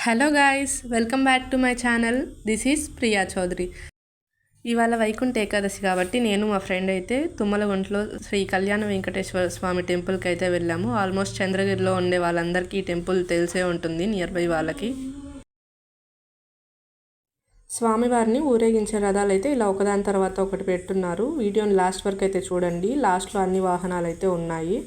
Hello guys, welcome back to my channel. This is Priya Chaudhary. ఇవాళ వైకుంఠ ఏకాదశి కాబట్టి నేను మా ఫ్రెండ్ అయితే తుమ్మలగుంటలో శ్రీ కళ్యాణ వెంకటేశ్వర స్వామి టెంపుల్కి అయితే వెళ్ళాము. ఆల్మోస్ట్ చంద్రగిరిలో ఉండే వాళ్ళందరికీ ఈ టెంపుల్ తెలిసే ఉంటుంది, నియర్ బై వాళ్ళకి. స్వామివారిని ఊరేగించే రథాలు అయితే ఇలా ఒకదాని తర్వాత ఒకటి పెట్టున్నారు. వీడియోని లాస్ట్ వరకు అయితే చూడండి. లాస్ట్లో అన్ని వాహనాలు అయితే ఉన్నాయి.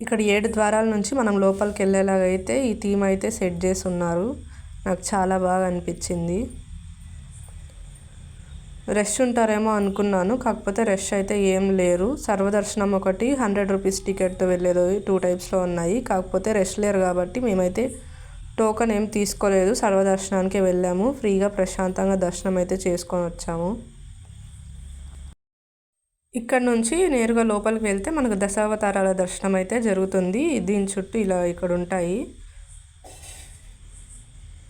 ఇక్కడ 7 ద్వారాల నుంచి మనం లోపలికి వెళ్ళేలాగా అయితే ఈ థీమ్ అయితే సెట్ చేసి ఉన్నారు. నాకు చాలా బాగా అనిపించింది. రష్ ఉంటారేమో అనుకున్నాను, కాకపోతే రష్ అయితే ఏం లేరు. సర్వదర్శనం ఒకటి 100 రూపీస్ టికెట్తో వెళ్ళేది 2 టైప్స్లో ఉన్నాయి. కాకపోతే రష్ లేరు కాబట్టి మేమైతే టోకెన్ ఏం తీసుకోలేదు, సర్వదర్శనానికి వెళ్ళాము. ఫ్రీగా ప్రశాంతంగా దర్శనం అయితే చేసుకొని వచ్చాము. ఇక్కడ నుంచి నేరుగా లోపలికి వెళ్తే మనకు దశావతారాల దర్శనం అయితే జరుగుతుంది. దీని చుట్టూ ఇలా ఇక్కడ ఉంటాయి.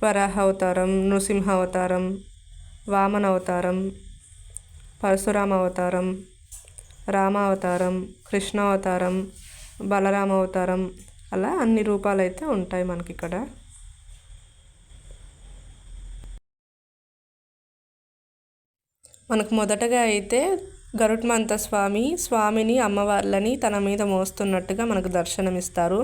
వరాహ అవతారం, నృసింహ అవతారం, వామన అవతారం, పరశురామ అవతారం, రామ అవతారం, కృష్ణ అవతారం, బలరామ అవతారం, అలా అన్ని రూపాలు అయితే ఉంటాయి మనకి ఇక్కడ. మనకు మొదటగా అయితే గరుత్మంత స్వామిని అమ్మవార్లని తన మీద మోస్తున్నట్టుగా మనకు దర్శనమిస్తారు.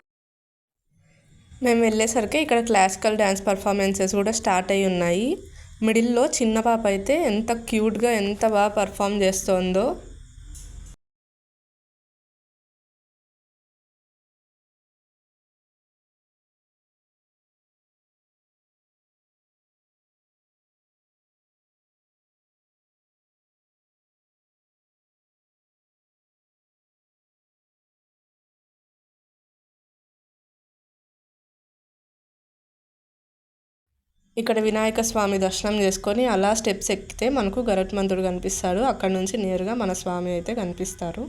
మేము వెళ్ళేసరికి ఇక్కడ క్లాసికల్ డ్యాన్స్ పర్ఫార్మెన్సెస్ కూడా స్టార్ట్ అయి ఉన్నాయి. మిడిల్లో చిన్న పాప అయితే ఎంత క్యూట్గా ఎంత బాగా పర్ఫామ్ చేస్తోందో. ఇక్కడ వినాయక స్వామి దర్శనం చేసుకొని అలా స్టెప్స్ ఎక్కితే మనకు గరుత్మంతుడు కనిపిస్తాడు. అక్కడ నుంచి నేరుగా మన స్వామి అయితే కనిపిస్తారు.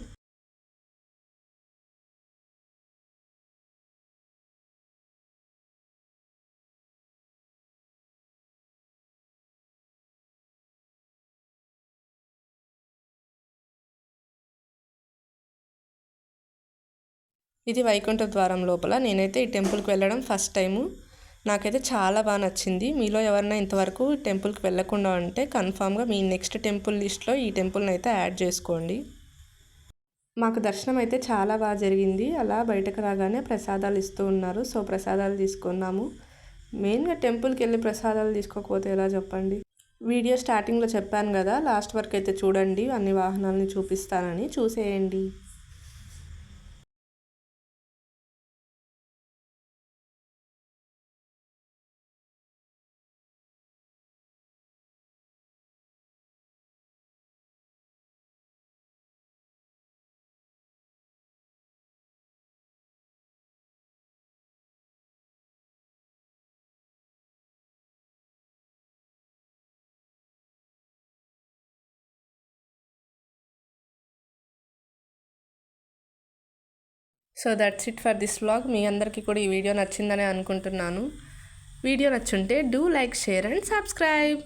ఇది వైకుంఠ ద్వారం లోపల. నేనైతే ఈ టెంపుల్కి వెళ్ళడం ఫస్ట్ టైము. నాకైతే చాలా బాగా నచ్చింది. మీలో ఎవరైనా ఇంతవరకు టెంపుల్కి వెళ్ళకుండా ఉంటే కన్ఫామ్గా మీ నెక్స్ట్ టెంపుల్ లిస్ట్లో ఈ టెంపుల్ని అయితే యాడ్ చేసుకోండి. మాకు దర్శనం అయితే చాలా బాగా జరిగింది. అలా బయటకు రాగానే ప్రసాదాలు ఇస్తూ ఉన్నారు. సో ప్రసాదాలు తీసుకున్నాము. మెయిన్గా టెంపుల్కి వెళ్ళి ప్రసాదాలు తీసుకోకపోతే ఎలా చెప్పండి. వీడియో స్టార్టింగ్లో చెప్పాను కదా, లాస్ట్ వరకు అయితే చూడండి, అన్ని వాహనాలని చూపిస్తానని. చూసేయండి. So that's it for this vlog. మీ అందరికీ కూడా ఈ వీడియో నచ్చిందని అనుకుంటున్నాను. వీడియో నచ్చుంటే do like, share and subscribe.